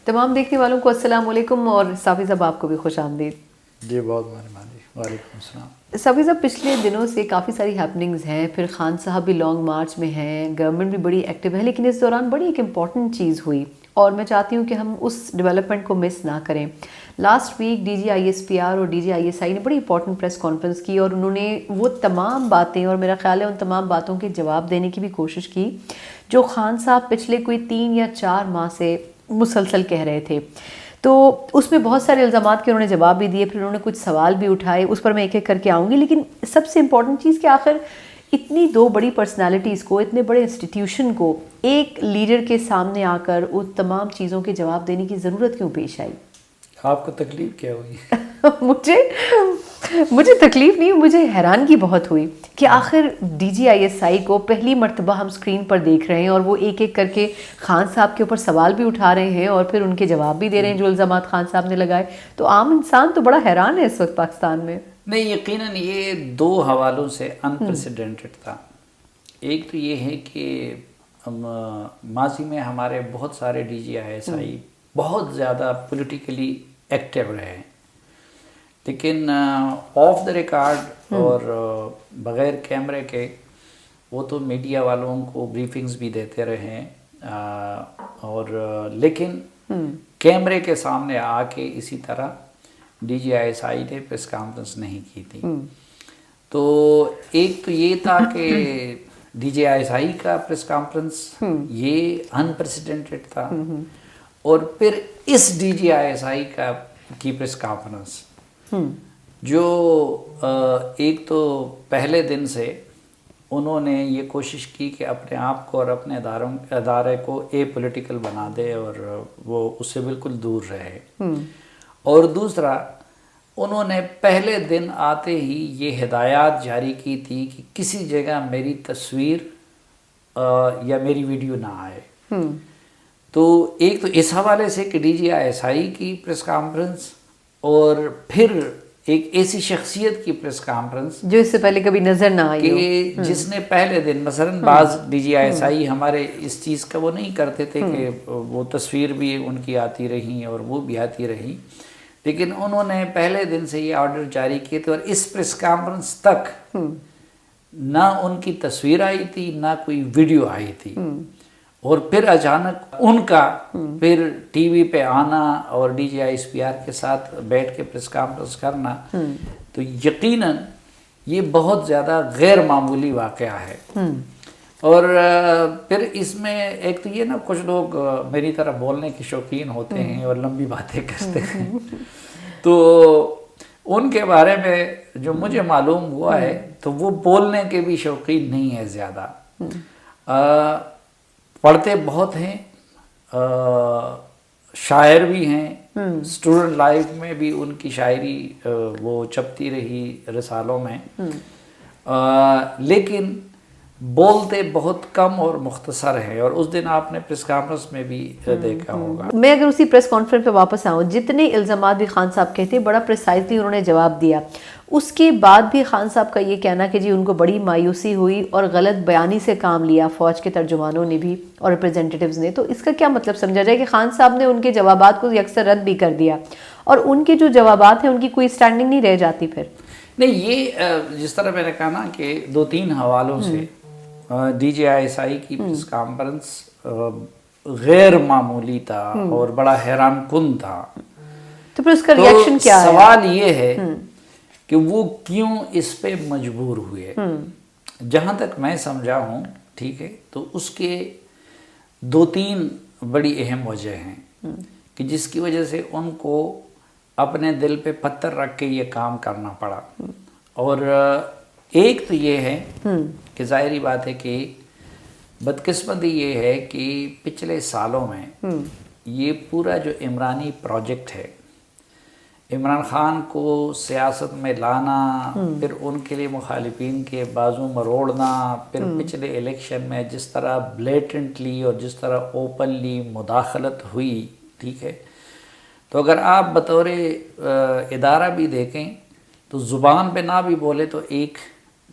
تمام دیکھنے والوں کو السلام علیکم، اور صافی صاحب آپ کو بھی خوش آمدید۔ جی بہت مہربانی، وعلیکم السلام۔ صافی صاحب، پچھلے دنوں سے کافی ساری ہیپننگز ہیں، پھر خان صاحب بھی لانگ مارچ میں ہیں، گورنمنٹ بھی بڑی ایکٹیو ہے، لیکن اس دوران بڑی ایک امپورٹنٹ چیز ہوئی اور میں چاہتی ہوں کہ ہم اس ڈیولپمنٹ کو مس نہ کریں۔ Last week D G I S P R اور D G I S I نے بڑی امپورٹنٹ پریس کانفرنس کی اور انہوں نے وہ تمام باتیں، اور میرا خیال ہے ان تمام باتوں کے جواب دینے کی بھی کوشش کی جو خان صاحب پچھلے کوئی 3 یا 4 ماہ سے مسلسل کہہ رہے تھے۔ تو اس میں بہت سارے الزامات کے انہوں نے جواب بھی دیے، پھر انہوں نے کچھ سوال بھی اٹھائے، اس پر میں ایک ایک کر کے آؤں گی۔ لیکن سب سے امپورٹنٹ چیز کہ آخر اتنی 2 بڑی پرسنالٹیز کو، اتنے بڑے انسٹیٹیوشن کو ایک لیڈر کے سامنے آ کر ان تمام چیزوں کے جواب دینے کی ضرورت کیوں پیش آئی؟ آپ کو تکلیف کیا ہوئی؟ مجھے تکلیف نہیں، مجھے حیرانگی بہت ہوئی کہ آخر ڈی جی آئی ایس آئی کو پہلی مرتبہ ہم اسکرین پر دیکھ رہے ہیں اور وہ ایک ایک کر کے خان صاحب کے اوپر سوال بھی اٹھا رہے ہیں اور پھر ان کے جواب بھی دے رہے ہیں جو الزامات خان صاحب نے لگائے۔ تو عام انسان تو بڑا حیران ہے اس وقت پاکستان میں۔ نہیں، یقیناً یہ 2 حوالوں سے انپریسیڈنٹڈ تھا۔ ایک تو یہ ہے کہ ماضی میں ہمارے بہت سارے ڈی جی آئی ایس آئی بہت زیادہ پولیٹیکلی ایکٹیو رہے ہیں، لیکن آف دا ریکارڈ اور بغیر کیمرے کے وہ تو میڈیا والوں کو بریفنگز بھی دیتے رہے اور لیکن کیمرے کے سامنے آ کے اسی طرح D G I S I نے پریس کانفرنس نہیں کی تھی۔ تو ایک تو یہ تھا کہ ڈی جی آئی ایس آئی کا پریس کانفرنس یہ انپریسیڈنٹڈ تھا، اور پھر اس ڈی جی آئی ایس آئی کی پریس کانفرنس جو ایک تو پہلے دن سے انہوں نے یہ کوشش کی کہ اپنے آپ کو اور اپنے ادارے کو اے پولیٹیکل بنا دے اور وہ اس سے بالکل دور رہے، اور دوسرا انہوں نے پہلے دن آتے ہی یہ ہدایات جاری کی تھی کہ کسی جگہ میری تصویر یا میری ویڈیو نہ آئے۔ تو ایک تو اس حوالے سے کہ ڈی جی آئی ایس آئی کی پریس کانفرنس اور پھر ایک ایسی شخصیت کی پریس کانفرنس جو اس سے پہلے کبھی نظر نہ آئی کہ جس نے پہلے دن مثلاً بعض ڈی جی آئی ایس آئی ہمارے اس چیز کا وہ نہیں کرتے تھے کہ وہ تصویر بھی ان کی آتی رہی اور وہ بھی آتی رہی، لیکن انہوں نے پہلے دن سے یہ آرڈر جاری کیے تھے اور اس پریس کانفرنس تک نہ ان کی تصویر آئی تھی نہ کوئی ویڈیو آئی تھی، اور پھر اچانک ان کا پھر ٹی وی پہ آنا اور D G I S P R کے ساتھ بیٹھ کے پریس کانفرنس کرنا، تو یقیناً یہ بہت زیادہ غیر معمولی واقعہ ہے۔ اور پھر اس میں ایک تو یہ نا کچھ لوگ میری طرح بولنے کے شوقین ہوتے ہیں اور لمبی باتیں کرتے ہیں، تو ان کے بارے میں جو مجھے معلوم ہوا ہے تو وہ بولنے کے بھی شوقین نہیں ہے زیادہ، پڑھتے بہت ہیں، شاعر بھی ہیں، اسٹوڈنٹ لائف میں بھی ان کی شاعری وہ چھپتی رہی رسالوں میں، لیکن بولتے بہت کم اور مختصر ہیں، اور اس دن آپ نے پریس کانفرنس میں بھی دیکھا ہوگا۔ میں اگر اسی پریس کانفرنس پہ واپس آؤں، جتنے الزامات بھی خان صاحب کہتے بڑا پریسائزلی انہوں نے جواب دیا، اس کے بعد بھی خان صاحب کا یہ کہنا کہ جی ان کو بڑی مایوسی ہوئی اور غلط بیانی سے کام لیا فوج کے ترجمانوں نے بھی اور ریپریزنٹیٹیوز نے، تو اس کا کیا مطلب سمجھا جائے کہ خان صاحب نے ان کے جوابات کو یکسر رد بھی کر دیا اور ان کے جو جوابات ہیں ان کی کوئی سٹینڈنگ نہیں رہ جاتی پھر؟ نہیں، یہ جس طرح میں نے کہا نا کہ 2-3 حوالوں سے ڈی جی آئی ایس آئی کی پریس کانفرنس غیر معمولی تھا اور بڑا حیران کن تھا۔ تو پھر اس کا ریاکشن کیا ہے؟ سوال یہ ہے کہ وہ کیوں اس پہ مجبور ہوئے؟ جہاں تک میں سمجھا ہوں، ٹھیک ہے، تو اس کے 2-3 بڑی اہم وجہ ہیں کہ جس کی وجہ سے ان کو اپنے دل پہ پتھر رکھ کے یہ کام کرنا پڑا، اور ایک تو یہ ہے کہ ظاہری بات ہے کہ بدقسمتی یہ ہے کہ پچھلے سالوں میں یہ پورا جو عمرانی پروجیکٹ ہے، عمران خان کو سیاست میں لانا، پھر ان کے لیے مخالفین کے بازو مروڑنا، پھر پچھلے الیکشن میں جس طرح بلیٹنٹلی اور جس طرح اوپنلی مداخلت ہوئی، ٹھیک ہے، تو اگر آپ بطور ادارہ بھی دیکھیں تو زبان پہ نہ بھی بولے تو ایک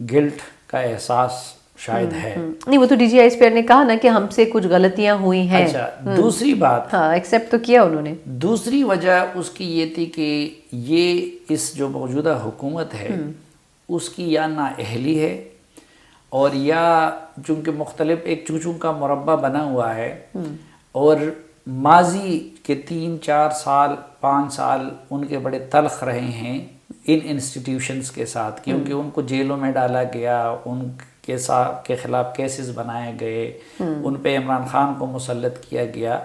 گلٹ کا احساس شاید ہے. نہیں وہ تو ڈی جی آئی اسپیئر نے کہا نا کہ ہم سے کچھ غلطیاں ہوئی ہیں. اچھا دوسری بات، ہاں ایکسیپٹ تو کیا انہوں نے. دوسری وجہ اس کی یہ تھی کہ یہ اس جو موجودہ حکومت ہے اس کی یا نااہلی ہے، اور یا چونکہ مختلف ایک چونچوں کا مربع بنا ہوا ہے، اور ماضی کے 3-4 سال 5 سال ان کے بڑے تلخ رہے ہیں ان انسٹیٹیوشنز کے ساتھ، کیونکہ ان کو جیلوں میں ڈالا گیا، ان کے خلاف کیسز بنائے گئے، ان پہ عمران خان کو مسلط کیا گیا.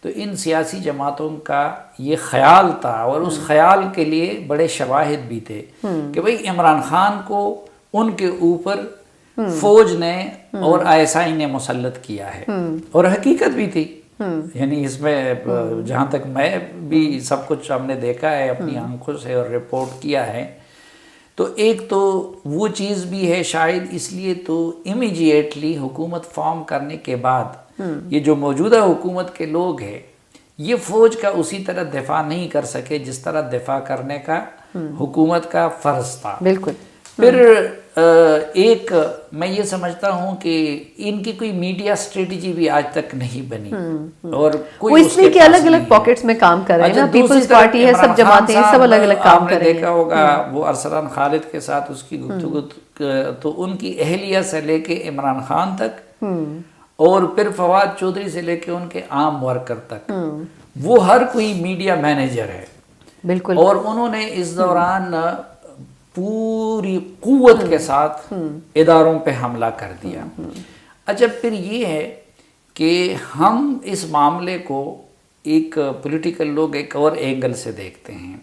تو ان سیاسی جماعتوں کا یہ خیال تھا، اور اس خیال کے لیے بڑے شواہد بھی تھے کہ بھئی عمران خان کو ان کے اوپر فوج نے اور ISI نے مسلط کیا ہے، اور حقیقت بھی تھی. یعنی اس میں جہاں تک میں بھی سب کچھ ہم نے دیکھا ہے اپنی آنکھوں سے اور رپورٹ کیا ہے، تو ایک تو وہ چیز بھی ہے شاید اس لیے تو امیجیٹلی حکومت فارم کرنے کے بعد یہ جو موجودہ حکومت کے لوگ ہیں یہ فوج کا اسی طرح دفاع نہیں کر سکے جس طرح دفاع کرنے کا حکومت کا فرض تھا. بالکل. پھر ایک میں یہ سمجھتا ہوں کہ ان کی کوئی میڈیا اسٹریٹجی بھی آج تک نہیں بنی، اور کوئی اس لیے کہ الگ الگ پاکٹس میں کام کر رہے ہیں نا، پیپلز پارٹی ہے، سب جماعتیں ہیں، سب الگ الگ کام کر رہے ہیں. دیکھا ہوگا وہ ارسلان خالد کے ساتھ اس کی گفتگو، تو ان کی اہلیہ سے لے کے عمران خان تک، اور پھر فواد چودھری سے لے کے ان کے عام ورکر تک، وہ ہر کوئی میڈیا مینیجر ہے. بالکل. اور انہوں نے اس دوران پوری قوت کے ساتھ اداروں پہ حملہ کر دیا. اچھا پھر یہ ہے کہ ہم اس معاملے کو ایک پولیٹیکل لوگ ایک اور اینگل سے دیکھتے ہیں،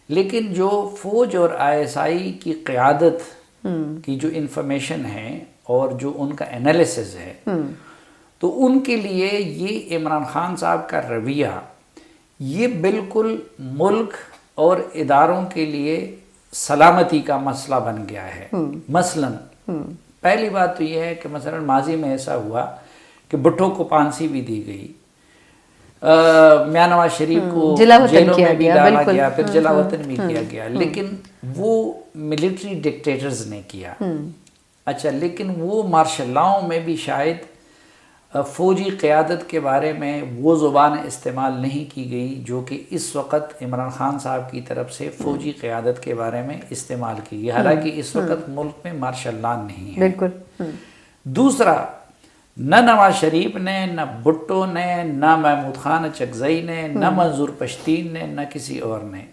لیکن جو فوج اور ISI کی قیادت کی جو انفارمیشن ہے اور جو ان کا انالیسز ہے، تو ان کے لیے یہ عمران خان صاحب کا رویہ یہ بالکل ملک اور اداروں کے لیے سلامتی کا مسئلہ بن گیا ہے. مثلا پہلی بات تو یہ ہے کہ مثلا ماضی میں ایسا ہوا کہ بھٹو کو پھانسی بھی دی گئی، میاں نواز شریف کو جیلوں میں بھی ڈالا گیا، پھر جلا وطن بھی کیا گیا، لیکن وہ ملٹری ڈکٹیٹرز نے کیا. اچھا لیکن وہ مارشل لاؤں میں بھی شاید فوجی قیادت کے بارے میں وہ زبان استعمال نہیں کی گئی جو کہ اس وقت عمران خان صاحب کی طرف سے فوجی قیادت کے بارے میں استعمال کی گئی، حالانکہ اس وقت ملک میں مارشل لا نہیں ہے. بالکل. دوسرا، نہ نواز شریف نے، نہ بھٹو نے، نہ محمود خان چکزئی نے، نہ منظور پشتین نے، نہ کسی اور نے،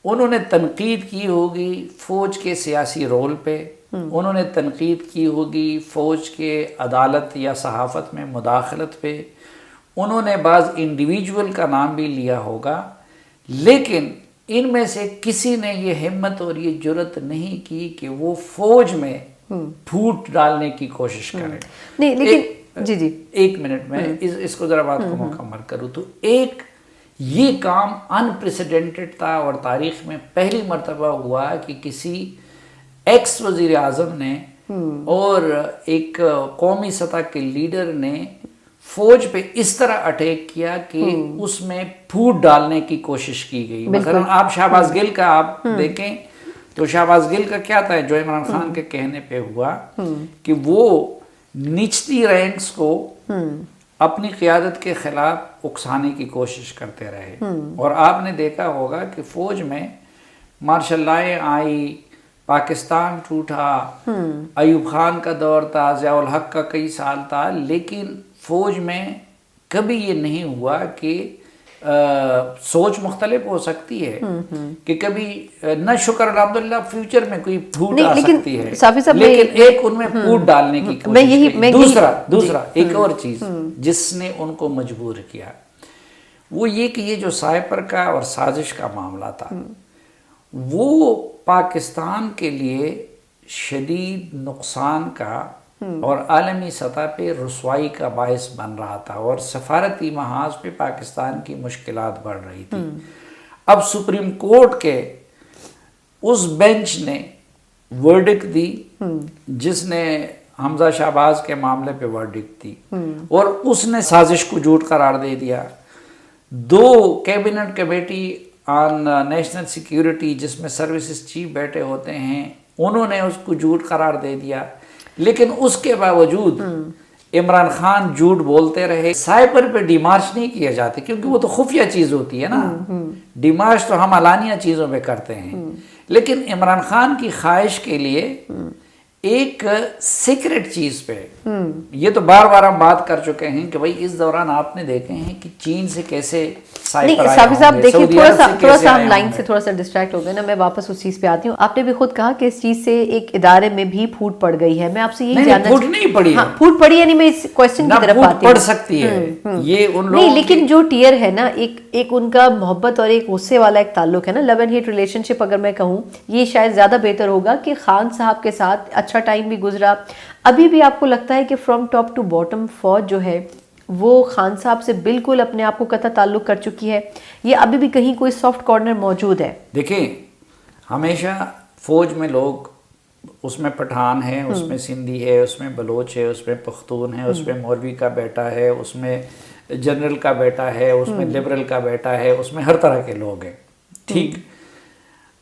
انہوں نے تنقید کی ہوگی فوج کے سیاسی رول پہ، انہوں نے تنقید کی ہوگی فوج کے عدالت یا صحافت میں مداخلت پہ، انہوں نے بعض انڈیویجول کا نام بھی لیا ہوگا، لیکن ان میں سے کسی نے یہ ہمت اور یہ جرت نہیں کی کہ وہ فوج میں پھوٹ ڈالنے کی کوشش کرے. نہیں لیکن جی ایک منٹ میں اس کو ذرا بات کو مکمل کروں تو ایک یہ کام انپریسیڈنٹڈ تھا، اور تاریخ میں پہلی مرتبہ ہوا کہ کسی ایکس وزیر اعظم نے اور ایک قومی سطح کے لیڈر نے فوج پہ اس طرح اٹیک کیا کہ اس میں پھوٹ ڈالنے کی کوشش کی گئی. مثلا آپ شہباز گل کا آپ دیکھیں تو شہباز گل کا کیا تھا جو عمران خان کے کہنے پہ ہوا کہ وہ نچلی رینکس کو اپنی قیادت کے خلاف اکسانے کی کوشش کرتے رہے، اور آپ نے دیکھا ہوگا کہ فوج میں مارشل لائیں آئی، پاکستان ٹوٹا، ایوب خان کا دور تھا، ضیاء الحق کا کئی سال تھا، لیکن فوج میں کبھی یہ نہیں ہوا کہ سوچ مختلف ہو سکتی ہے کہ کبھی نہ شکر الحمدللہ فیوچر میں کوئی پھوٹ آ سکتی ہے، لیکن ایک ان میں پھوٹ ڈالنے کی کوشش کی. دوسرا ایک اور چیز جس نے ان کو مجبور کیا وہ یہ کہ یہ جو سائپر کا اور سازش کا معاملہ تھا وہ پاکستان کے لیے شدید نقصان کا اور عالمی سطح پہ رسوائی کا باعث بن رہا تھا، اور سفارتی محاذ پہ پاکستان کی مشکلات بڑھ رہی تھی. اب سپریم کورٹ کے اس بینچ نے ورڈکٹ دی جس نے حمزہ شہباز کے معاملے پہ ورڈکٹ دی، اور اس نے سازش کو جھوٹ قرار دے دیا. 2 cabinet committee on national security جس میں سروسز چیف بیٹھے ہوتے ہیں انہوں نے اس کو جھوٹ قرار دے دیا. لیکن اس کے باوجود عمران خان جھوٹ بولتے رہے. سائبر پہ ڈیمارچ نہیں کیا جاتے کیونکہ وہ تو خفیہ چیز ہوتی ہے نا. ڈیمارچ تو ہم علانیہ چیزوں پہ کرتے ہیں, لیکن عمران خان کی خواہش کے لیے ایک سیکرٹ چیز پہ, یہ تو بار بار ہم بات کر چکے ہیں کہ بھائی اس دوران آپ نے دیکھے ہیں کہ چین سے کیسے نہیں صافی صاحب دیکھیں تھوڑا سا ہم لائن سے تھوڑا سا ڈسٹریکٹ ہو گئے نا, میں واپس اس چیز پہ آتی ہوں. آپ نے بھی خود کہا کہ اس چیز سے ایک ادارے میں بھی پھوٹ پڑ گئی ہے. میں آپ سے یہی جاننا پھوٹ نہیں پڑی, ہاں پھوٹ پڑی ہے, نہیں میں اس کوشچن کی طرف آتی ہوں. پڑ سکتی ہے یہ ان لوگوں نہیں, لیکن جو ٹیئر ہے نا, ایک ان کا محبت اور ایک غصے والا ایک تعلق ہے نا, لو اینڈ ہیٹ ریلیشن شپ اگر میں کہوں, یہ شاید زیادہ بہتر ہوگا کہ خان صاحب کے ساتھ اچھا ٹائم بھی گزرا. ابھی بھی آپ کو لگتا ہے کہ فرام ٹاپ ٹو باٹم فوج جو ہے وہ خان صاحب سے بالکل اپنے آپ کو قطع تعلق کر چکی ہے, یہ ابھی بھی کہیں کوئی سافٹ کارنر موجود ہے؟ دیکھیں ہمیشہ فوج میں لوگ, اس میں پٹھان ہے, اس میں سندھی ہے, اس میں بلوچ ہے, اس میں پختون ہے, اس میں مولوی کا بیٹا ہے, اس میں جنرل کا بیٹا ہے, اس میں لبرل کا بیٹا ہے, اس میں ہر طرح کے لوگ ہیں. ٹھیک,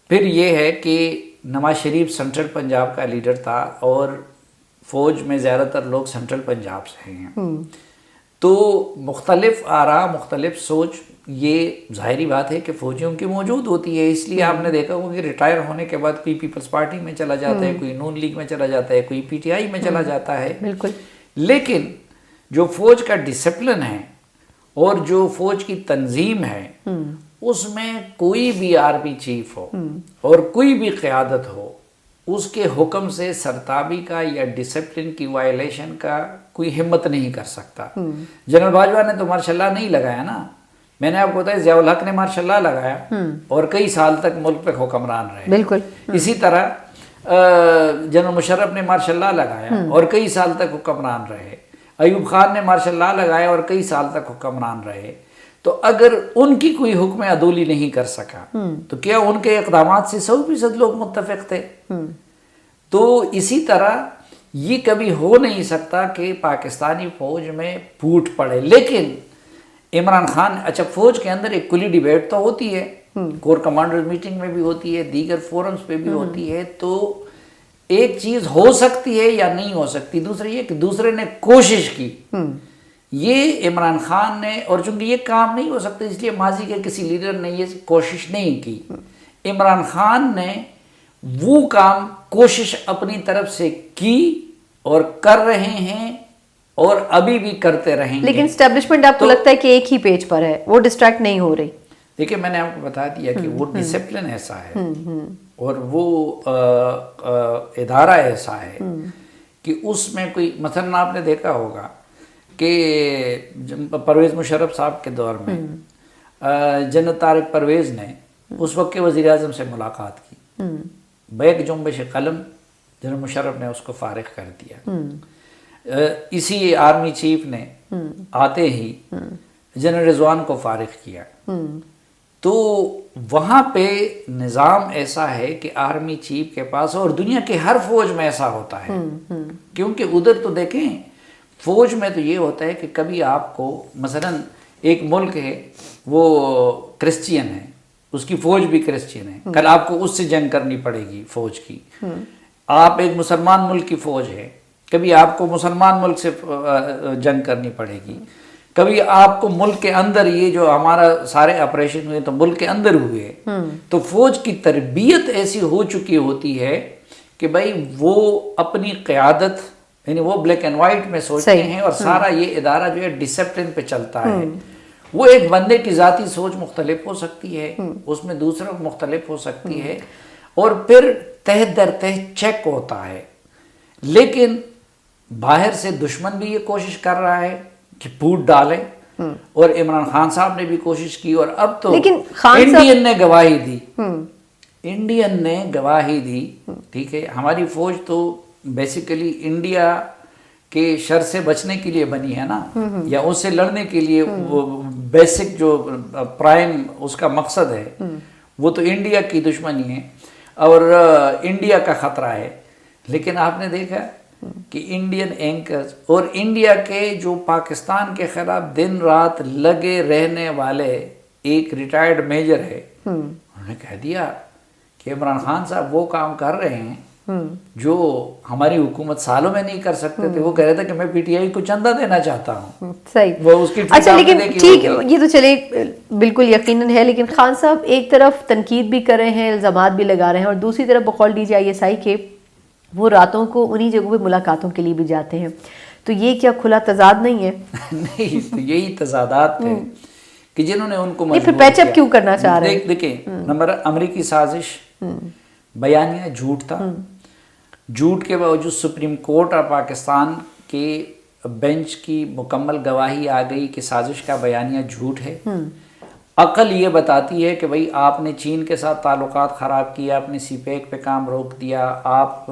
پھر یہ ہے کہ نواز شریف سینٹرل پنجاب کا لیڈر تھا اور فوج میں زیادہ تر لوگ سینٹرل پنجاب سے ہیں, تو مختلف آراء, مختلف سوچ, یہ ظاہری بات ہے کہ فوجیوں کی موجود ہوتی ہے. اس لیے آپ نے دیکھا ہوگا کہ ریٹائر ہونے کے بعد کوئی پیپلز پارٹی میں چلا جاتا ہے, کوئی نون لیگ میں چلا جاتا ہے, کوئی پی ٹی آئی میں چلا جاتا ہے. بالکل. لیکن جو فوج کا ڈسپلن ہے اور جو فوج کی تنظیم ہے, اس میں کوئی بھی آرمی چیف ہو اور کوئی بھی قیادت ہو, اس کے حکم سے سرتابی کا یا ڈسپلن کی وائلیشن کا کوئی ہمت نہیں کر سکتا. جنرل باجوہ نے تو ماشاء اللہ نہیں لگایا نا, میں نے آپ کو بتایا ضیاء الحق نے ماشاء اللہ لگایا اور کئی سال تک ملک پہ حکمران رہے. بالکل. اسی طرح جنرل مشرف نے ماشاء اللہ لگایا اور کئی سال تک حکمران رہے. ایوب خان نے ماشاء اللہ لگایا اور کئی سال تک حکمران رہے. تو اگر ان کی کوئی حکم عدولی نہیں کر سکا تو کیا ان کے اقدامات سے 100% لوگ متفق تھے؟ تو اسی طرح یہ کبھی ہو نہیں سکتا کہ پاکستانی فوج میں پھوٹ پڑے. لیکن عمران خان, اچھا فوج کے اندر ایک کلی ڈیبیٹ تو ہوتی ہے, کور کمانڈر میٹنگ میں بھی ہوتی ہے, دیگر فورمز پہ بھی ہوتی ہے, تو ایک چیز ہو سکتی ہے یا نہیں ہو سکتی. دوسرا یہ کہ دوسرے نے کوشش کی, یہ عمران خان نے, اور چونکہ یہ کام نہیں ہو سکتا اس لیے ماضی کے کسی لیڈر نے یہ کوشش نہیں کی. عمران خان نے وہ کام, کوشش اپنی طرف سے کی اور کر رہے ہیں اور ابھی بھی کرتے رہیں گے. لیکن اسٹیبلشمنٹ آپ کو لگتا ہے کہ ایک ہی پیج پر ہے, وہ ڈسٹریکٹ نہیں ہو رہی؟ دیکھیں میں نے آپ کو بتا دیا کہ وہ ڈسپلن ایسا ہے اور وہ ادارہ ایسا ہے کہ اس میں کوئی, مثلا آپ نے دیکھا ہوگا کہ پرویز مشرف صاحب کے دور میں جنرل طارق پرویز نے اس وقت کے وزیر اعظم سے ملاقات کی, بیک جنبش قلم جنرل مشرف نے اس کو فارغ کر دیا. اسی آرمی چیف نے آتے ہی جنرل رضوان کو فارغ کیا. تو وہاں پہ نظام ایسا ہے کہ آرمی چیف کے پاس, اور دنیا کے ہر فوج میں ایسا ہوتا ہے, کیونکہ ادھر تو دیکھیں فوج میں تو یہ ہوتا ہے کہ کبھی آپ کو, مثلا ایک ملک ہے وہ کرسچین ہے, اس کی فوج بھی کرسچین ہے, کل آپ کو اس سے جنگ کرنی پڑے گی فوج کی. آپ ایک مسلمان ملک کی فوج ہے, کبھی آپ کو مسلمان ملک سے جنگ کرنی پڑے گی. کبھی آپ کو ملک کے اندر, یہ جو ہمارا سارے آپریشن ہوئے تو ملک کے اندر ہوئے, تو فوج کی تربیت ایسی ہو چکی ہوتی ہے کہ بھائی وہ اپنی قیادت, یعنی وہ بلیک اینڈ وائٹ میں سوچتے ہیں, اور سارا یہ ادارہ جو ہے ڈسپلن پہ چلتا ہے. وہ ایک بندے کی ذاتی سوچ مختلف ہو سکتی ہے, اس میں دوسروں مختلف ہو سکتی ہے, اور پھر تہ در تہ چیک ہوتا ہے. لیکن باہر سے دشمن بھی یہ کوشش کر رہا ہے کہ پھوٹ ڈالے, اور عمران خان صاحب نے بھی کوشش کی, اور اب تو انڈین نے گواہی دی, انڈین نے گواہی دی. ٹھیک ہے, ہماری فوج تو بیسیکلی انڈیا کے شر سے بچنے کے لیے بنی ہے نا, یا اس سے لڑنے کے لیے, وہ بیسک جو پرائم اس کا مقصد ہے وہ تو انڈیا کی دشمنی ہے اور انڈیا کا خطرہ ہے. لیکن آپ نے دیکھا کہ انڈین اینکرز اور انڈیا کے جو پاکستان کے خلاف دن رات لگے رہنے والے ایک ریٹائرڈ میجر ہے, انہوں نے کہہ دیا کہ عمران خان صاحب وہ کام کر رہے ہیں جو ہماری حکومت سالوں میں نہیں کر سکتے تھے، وہ کہہ رہے تھے کہ میں پی ٹی آئی کو چندہ دینا چاہتا ہوں. صحیح. وہ اس کی اچھا لیکن ٹھیک یہ تو چلے بالکل یقیناً ہے، لیکن خان صاحب ایک طرف تنقید بھی کر رہے ہیں، الزامات بھی لگا رہے ہیں، اور دوسری طرف بقول ڈی جی آئی ایس آئی کے وہ راتوں کو انہی جگہوں پہ ملاقاتوں کے لیے بھی جاتے ہیں، تو یہ کیا کھلا تضاد نہیں ہے؟ نہیں، تو یہی تضادات تھے کہ جنہوں نے ان کو نہیں پھر پیچ اپ کیوں کرنا چاہ رہے ہیں؟ دیکھیں، نمبر امریکی سازش، بیانیہ جھوٹ تھا. جھوٹ کے باوجود سپریم کورٹ اور پاکستان کے بینچ کی مکمل گواہی آ گئی کہ سازش کا بیانیہ جھوٹ ہے. عقل یہ بتاتی ہے کہ بھئی آپ نے چین کے ساتھ تعلقات خراب کیا، آپ نے سی پیک پہ کام روک دیا، آپ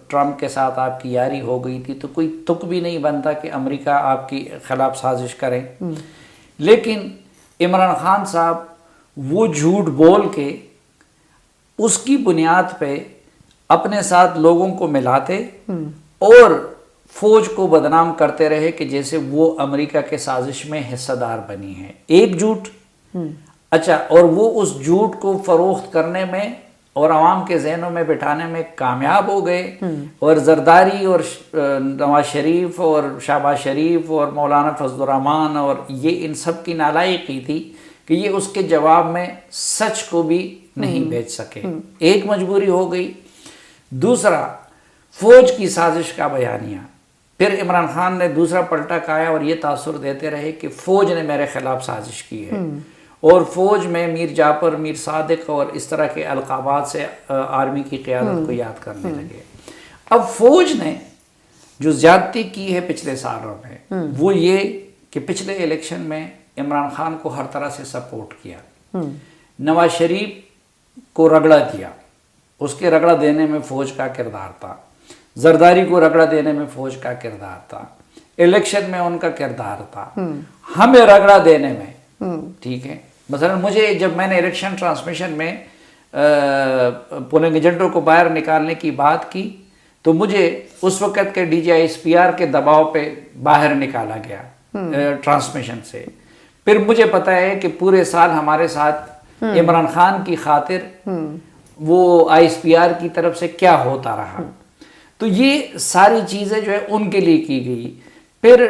ٹرمپ کے ساتھ آپ کی یاری ہو گئی تھی، تو کوئی تک بھی نہیں بنتا کہ امریکہ آپ کی خلاف سازش کرے. لیکن عمران خان صاحب وہ جھوٹ بول کے اس کی بنیاد پہ اپنے ساتھ لوگوں کو ملاتے اور فوج کو بدنام کرتے رہے کہ جیسے وہ امریکہ کے سازش میں حصہ دار بنی ہے. ایک جھوٹ. اچھا، اور وہ اس جھوٹ کو فروخت کرنے میں اور عوام کے ذہنوں میں بٹھانے میں کامیاب ہو گئے، اور زرداری اور نواز شریف اور شہباز شریف اور مولانا فضل الرحمان اور یہ ان سب کی نالائقی تھی کہ یہ اس کے جواب میں سچ کو بھی نہیں بیچ سکے. ایک مجبوری ہو گئی. دوسرا، فوج کی سازش کا بیانیہ. پھر عمران خان نے دوسرا پلٹا کھایا اور یہ تاثر دیتے رہے کہ فوج نے میرے خلاف سازش کی ہے، اور فوج میں میر جعفر، میر صادق اور اس طرح کے القابات سے آرمی کی قیادت کو یاد کرنے لگے. اب فوج نے جو زیادتی کی ہے پچھلے سالوں میں وہ یہ کہ پچھلے الیکشن میں عمران خان کو ہر طرح سے سپورٹ کیا، نواز شریف کو رگڑا دیا، اس کے رگڑا دینے میں فوج کا کردار تھا، زرداری کو رگڑا دینے میں فوج کا کردار تھا، الیکشن میں ان کا کردار تھا، ہمیں رگڑا دینے میں. ٹھیک ہے، مثلا مجھے جب میں نے الیکشن ٹرانسمیشن میں پولنگ ایجنٹوں کو باہر نکالنے کی بات کی تو مجھے اس وقت کے D G I S P R کے دباؤ پہ باہر نکالا گیا ٹرانسمیشن سے. پھر مجھے پتہ ہے کہ پورے سال ہمارے ساتھ عمران خان کی خاطر وہ آئی ایس پی آر کی طرف سے کیا ہوتا رہا. تو یہ ساری چیزیں جو ہے ان کے لیے کی گئی. پھر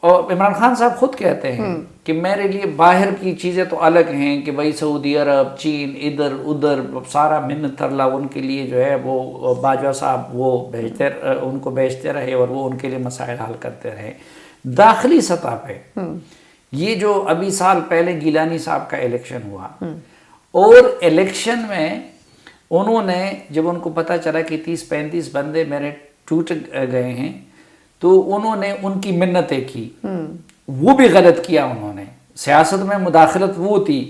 عمران خان صاحب خود کہتے ہیں کہ میرے لیے باہر کی چیزیں تو الگ ہیں کہ بھائی سعودی عرب، چین، ادھر ادھر سارا منت ترلا ان کے لیے جو ہے وہ باجوہ صاحب وہ ان کو بیچتے رہے اور وہ ان کے لیے مسائل حل کرتے رہے. داخلی سطح پہ یہ جو ابھی سال پہلے گیلانی صاحب کا الیکشن ہوا، اور الیکشن میں انہوں نے جب ان کو پتہ چلا کہ 30-35 بندے میرے ٹوٹ گئے ہیں تو انہوں نے ان کی منتیں کی. وہ بھی غلط کیا انہوں نے، سیاست میں مداخلت وہ تھی.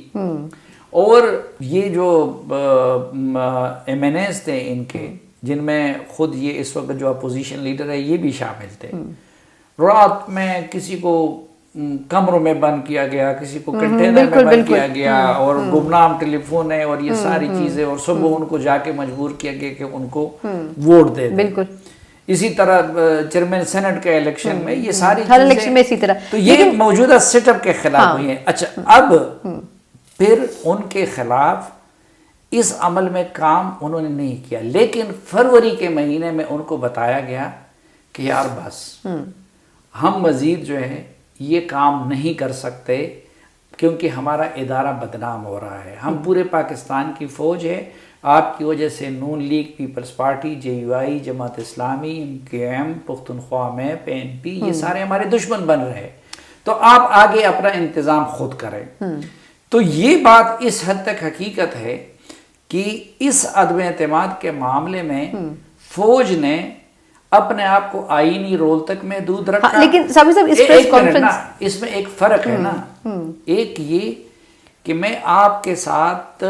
اور یہ جو ایم این ایز تھے ان کے، جن میں خود یہ اس وقت جو اپوزیشن لیڈر ہے یہ بھی شامل تھے، رات میں کسی کو کمروں میں بند کیا گیا، کسی کو کنٹینر میں بند کیا گیا، اور گمنام ٹیلی فون ہے اور یہ ساری چیزیں، اور صبح ان کو جا کے مجبور کیا گیا کہ ان کو ووٹ دے دیں. بالکل اسی طرح چیئرمین سینٹ کے الیکشن میں یہ ساری چیزیں، تو یہ موجودہ سیٹ اپ کے خلاف ہوئی ہیں. اچھا، اب پھر ان کے خلاف اس عمل میں کام انہوں نے نہیں کیا، لیکن فروری کے مہینے میں ان کو بتایا گیا کہ یار بس ہم مزید جو ہے یہ کام نہیں کر سکتے کیونکہ ہمارا ادارہ بدنام ہو رہا ہے. ہم پورے پاکستان کی فوج ہے، آپ کی وجہ سے نون league, peoples party, J U I, Jamaat Islami, M Q M, Pakhtunkhwa میں PNP، یہ سارے ہمارے دشمن بن رہے، تو آپ آگے اپنا انتظام خود کریں. تو یہ بات اس حد تک حقیقت ہے کہ اس عدم اعتماد کے معاملے میں فوج نے اپنے آپ کو آئینی رول تک محدود رکھا. لیکن اس میں ایک فرق ہے نا، ایک یہ کہ میں آپ کے ساتھ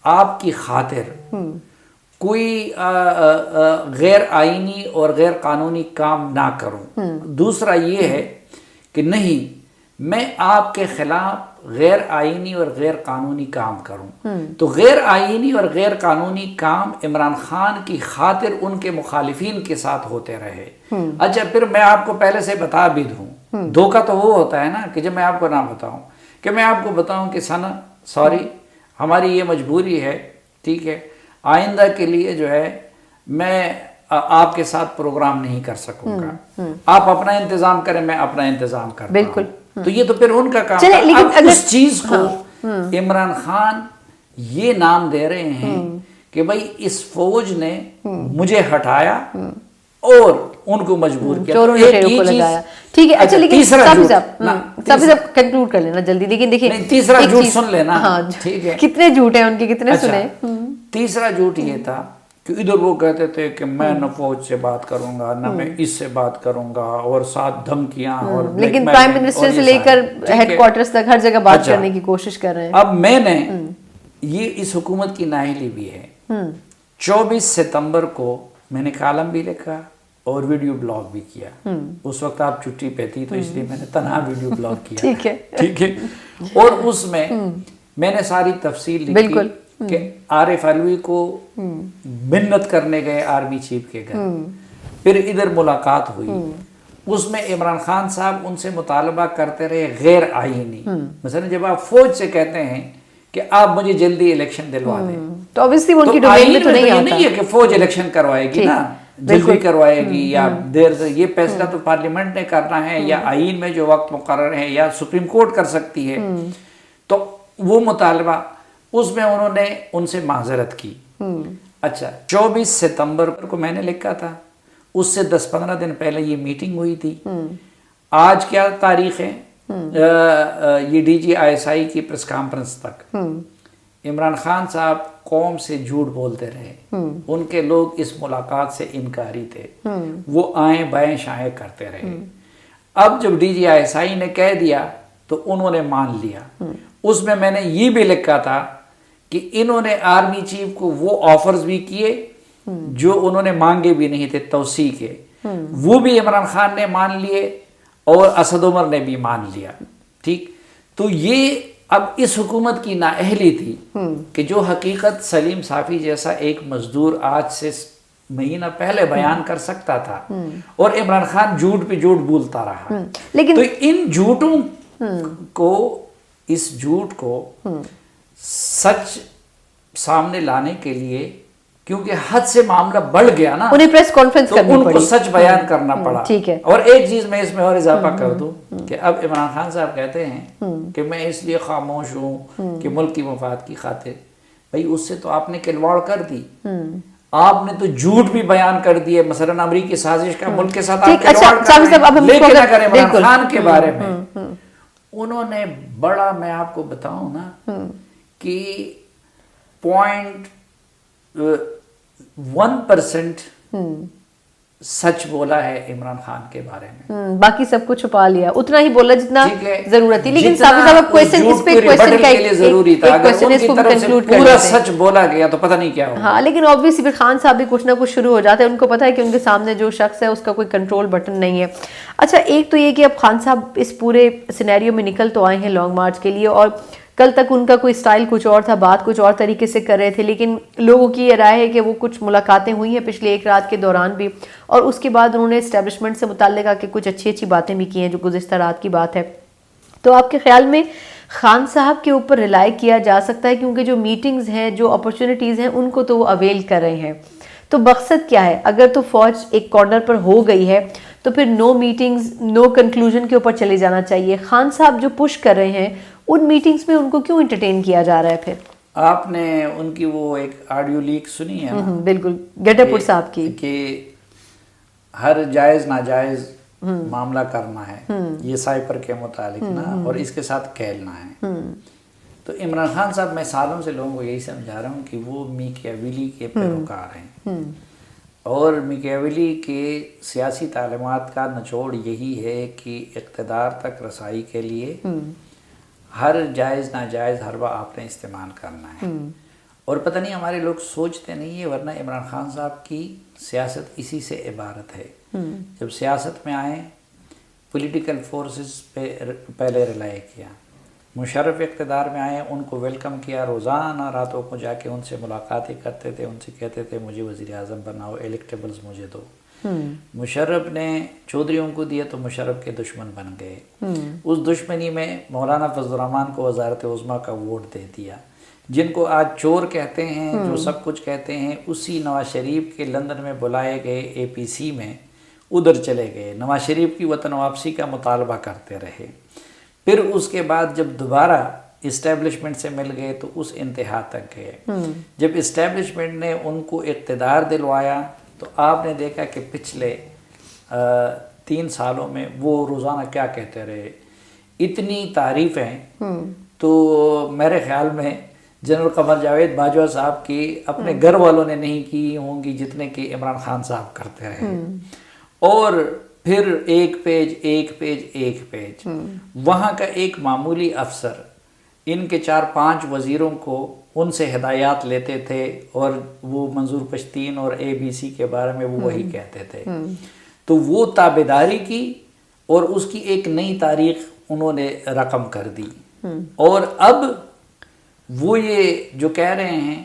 آپ کی خاطر کوئی غیر آئینی اور غیر قانونی کام نہ کروں. دوسرا یہ ہے کہ نہیں، میں آپ کے خلاف غیر آئینی اور غیر قانونی کام کروں. تو غیر آئینی اور غیر قانونی کام عمران خان کی خاطر ان کے مخالفین کے ساتھ ہوتے رہے. اچھا، پھر میں آپ کو پہلے سے بتا بھی دوں، دھوکہ تو وہ ہوتا ہے نا کہ جب میں آپ کو نہ بتاؤں، کہ میں آپ کو بتاؤں کہ سنا سوری ہماری یہ مجبوری ہے، ٹھیک ہے، آئندہ کے لیے جو ہے میں آپ کے ساتھ پروگرام نہیں کر سکوں گا، آپ اپنا انتظام کریں، میں اپنا انتظام کرتا ہوں۔ بالکل۔ تو یہ تو پھر ان کا کام چلے، تھا۔ لیکن اب اس چیز کو عمران خان یہ نام دے رہے ہیں کہ بھائی اس فوج نے مجھے ہٹایا اور ان کو مجبور کیا، چوروں نے ٹیروں کو لگایا۔ ٹھیک ہے، اچھا لیکن صافی صاحب کنکلوڈ کر لینا جلدی، لیکن دیکھیں تیسرا جھوٹ سن لینا، ٹھیک ہے، کتنے جھوٹ ہیں ان کے، کتنے سنے۔ تیسرا جھوٹ یہ تھا کہ ادھر وہ کہتے تھے کہ میں نہ فوج سے بات کروں گا، نہ میں اس سے بات کروں گا، اور ساتھ دھمکیاں اور لیکن پرائم منسٹر سے لے کر ہیڈ کوارٹرز تک ہر جگہ بات کرنے کی کوشش کر رہے ہیں۔ اب میں نے یہ اس حکومت کی نااہلی بھی ہے۔ 24 ستمبر کو میں نے کالم بھی لکھا اور ویڈیو بلاگ بھی کیا۔ اس وقت آپ چھٹی پہ تھی تو اس لیے میں نے تنہا ویڈیو بلاگ کیا، ٹھیک ہے، اور اس میں نے ساری تفصیل لکھی کہ عارف علوی کو منت کرنے گئے آرمی چیف کے گھر، پھر ادھر ملاقات ہوئی، اس میں عمران خان صاحب ان سے مطالبہ کرتے رہے غیر آئینی، مثلا جب آپ فوج سے کہتے ہیں کہ آپ مجھے جلدی الیکشن دلوا دیں تو obviously ان کی ڈومین میں تو نہیں آتا، یہ نہیں ہے کہ فوج الیکشن کروائے گی نا، جلدی کروائے گی یا دیر سے، یہ فیصلہ تو پارلیمنٹ نے کرنا ہے، یا آئین میں جو وقت مقرر ہے، یا سپریم کورٹ کر سکتی ہے۔ تو وہ مطالبہ اس میں انہوں نے ان سے معذرت کی۔ اچھا 24 ستمبر کو میں نے لکھا تھا، اس سے 10-15 دن پہلے یہ میٹنگ ہوئی تھی۔ آج کیا تاریخ ہے؟ یہ ڈی جی آئی ایس آئی کی پریس کانفرنس تک عمران خان صاحب قوم سے جھوٹ بولتے رہے، ان کے لوگ اس ملاقات سے انکاری تھے، وہ آئیں بائیں شائیں کرتے رہے۔ اب جب D G I S I نے کہہ دیا تو انہوں نے مان لیا۔ اس میں نے یہ بھی لکھا تھا کہ انہوں نے آرمی چیف کو وہ آفرز بھی کیے جو انہوں نے مانگے بھی نہیں تھے، توسیع کے، وہ بھی عمران خان نے مان لیے اور اسد عمر نے بھی مان لیا، ٹھیک۔ تو یہ اب اس حکومت کی نااہلی تھی کہ جو حقیقت سلیم صافی جیسا ایک مزدور آج سے مہینہ پہلے بیان کر سکتا تھا، اور عمران خان جھوٹ پہ جھوٹ بولتا رہا۔ لیکن تو ان جھوٹوں کو، اس جھوٹ کو سچ سامنے لانے کے لیے، کیونکہ حد سے معاملہ بڑھ گیا نا، انہیں پریس کانفرنس کرنی پڑی، ان کو سچ بیان کرنا پڑا۔ ٹھیک ہے، اور ایک چیز میں اس میں اور اضافہ کر دوں کہ اب عمران خان صاحب کہتے ہیں کہ میں اس لیے خاموش ہوں کہ ملک کی مفاد کی خاطر، بھائی اس سے تو آپ نے کھلواڑ کر دی، آپ نے تو جھوٹ بھی بیان کر دیے، مثلا امریکی سازش کا ملک کے ساتھ آپ کھلواڑ کر رہے ہیں۔ لیکن اگر عمران خان کے بارے میں انہوں نے بڑا، میں آپ کو بتاؤں نا کہ 0.1% سچ بولا ہے عمران خان کے بارے میں، باقی سب کو چھپا لیا، اتنا ہی بولا جتنا ضرورت تھی۔ لیکن صاحب اب کویسچن اس پہ کویسچن کا ایک ضروری تھا، اگر کویسچن ان اس کی کو طرف سے کنکلوڈ کر پورا لیتے ہیں۔ سچ بولا گیا تو پتہ نہیں کیا ہوگا۔ ہاں، لیکن obviously پھر خان صاحب بھی کچھ نہ کچھ شروع ہو جاتا ہے، ان کو پتہ ہے کہ ان کے سامنے جو شخص ہے اس کا کوئی کنٹرول بٹن نہیں ہے۔ اچھا، ایک تو یہ کہ اب خان صاحب اس پورے سینیریو میں نکل تو آئے ہیں لانگ مارچ کے لیے، اور کل تک ان کا کوئی سٹائل کچھ اور تھا، بات کچھ اور طریقے سے کر رہے تھے، لیکن لوگوں کی یہ رائے ہے کہ وہ کچھ ملاقاتیں ہوئی ہیں پچھلے ایک رات کے دوران بھی، اور اس کے بعد انہوں نے اسٹیبلشمنٹ سے متعلق آ کے کچھ اچھی اچھی باتیں بھی کی ہیں جو گزشتہ رات کی بات ہے۔ تو آپ کے خیال میں خان صاحب کے اوپر ریلائی کیا جا سکتا ہے، کیونکہ جو میٹنگز ہیں، جو اپرچونٹیز ہیں، ان کو تو وہ اویل کر رہے ہیں، تو مقصد کیا ہے؟ اگر تو فوج ایک کارنر پر ہو گئی ہے تو پھر نو میٹنگز نو کنکلوژن کے اوپر چلے جانا چاہیے۔ خان صاحب جو پش کر رہے ہیں ان میٹنگز میں ان کو کیوں انٹرٹین کیا جا رہا ہے پھر؟ آپ نے ان کی وہ ایک آڈیو لیک سنی ہے نا؟ بالکل، گیٹر پور صاحب کی، کہ ہر جائز ناجائز معاملہ کرنا ہے، یہ سائپر کے متعلق نا، اور اس کے ساتھ کھیلنا ہے۔ تو عمران خان صاحب، میں سالوں سے لوگوں کو یہی سمجھا رہا ہوں کہ وہ میکیاویلی کے پیروکار ہیں، اور میکیاویلی کے سیاسی تعلیمات کا نچوڑ یہی ہے کہ اقتدار تک رسائی کے لیے ہر جائز ناجائز حربہ آپ نے استعمال کرنا ہے۔ اور پتہ نہیں ہمارے لوگ سوچتے نہیں ہے، ورنہ عمران خان صاحب کی سیاست اسی سے عبارت ہے۔ جب سیاست میں آئے، پولیٹیکل فورسز پہ پہلے ریلائی کیا، مشرف اقتدار میں آئے، ان کو ویلکم کیا، روزانہ راتوں کو جا کے ان سے ملاقاتیں کرتے تھے، ان سے کہتے تھے مجھے وزیر اعظم بناؤ، الیکٹیبلز مجھے دو۔ مشرف نے چودھریوں کو دیا تو مشرف کے دشمن بن گئے، اس دشمنی میں مولانا فضل الرحمان کو وزارت عظمیٰ کا ووٹ دے دیا، جن کو آج چور کہتے ہیں، جو سب کچھ کہتے ہیں، اسی نواز شریف کے لندن میں بلائے گئے اے پی سی میں ادھر چلے گئے، نواز شریف کی وطن واپسی کا مطالبہ کرتے رہے۔ پھر اس کے بعد جب دوبارہ اسٹیبلشمنٹ سے مل گئے تو اس انتہا تک گئے۔ جب اسٹیبلشمنٹ نے ان کو اقتدار دلوایا تو آپ نے دیکھا کہ پچھلے 3 سالوں میں وہ روزانہ کیا کہتے رہے، اتنی تعریفیں تو میرے خیال میں جنرل قمر جاوید باجوہ صاحب کی اپنے گھر والوں نے نہیں کی ہوں گی جتنے کہ عمران خان صاحب کرتے رہے۔ اور پھر ایک پیج وہاں کا ایک معمولی افسر ان کے 4-5 وزیروں کو ان سے ہدایات لیتے تھے، اور وہ منظور پشتین اور اے بی سی کے بارے میں وہ وہی کہتے تھے۔ تو وہ تابعداری کی اور اس کی ایک نئی تاریخ انہوں نے رقم کر دی، اور اب وہ یہ جو کہہ رہے ہیں،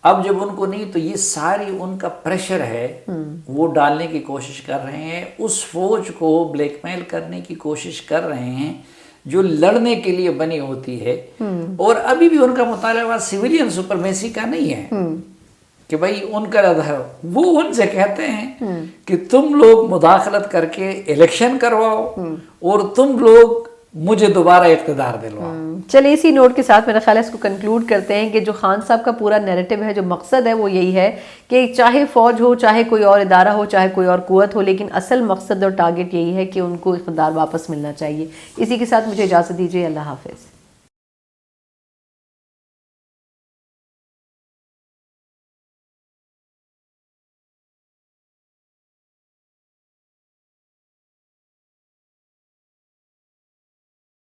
اب جب ان کو نہیں تو یہ ساری ان کا پریشر ہے، وہ ڈالنے کی کوشش کر رہے ہیں، اس فوج کو بلیک میل کرنے کی کوشش کر رہے ہیں جو لڑنے کے لیے بنی ہوتی ہے۔ اور ابھی بھی ان کا مطالبہ سویلین سپرمیسی کا نہیں ہے کہ بھائی ان کا ہے، وہ ان سے کہتے ہیں کہ تم لوگ مداخلت کر کے الیکشن کرواؤ اور تم لوگ مجھے دوبارہ اقتدار دلواؤ۔ چلے اسی نوٹ کے ساتھ میرا خیال ہے اس کو کنکلوڈ کرتے ہیں کہ جو خان صاحب کا پورا نیریٹو ہے، جو مقصد ہے وہ یہی ہے کہ چاہے فوج ہو، چاہے کوئی اور ادارہ ہو، چاہے کوئی اور قوت ہو، لیکن اصل مقصد اور ٹارگٹ یہی ہے کہ ان کو اقتدار واپس ملنا چاہیے۔ اسی کے ساتھ مجھے اجازت دیجیے، اللہ حافظ۔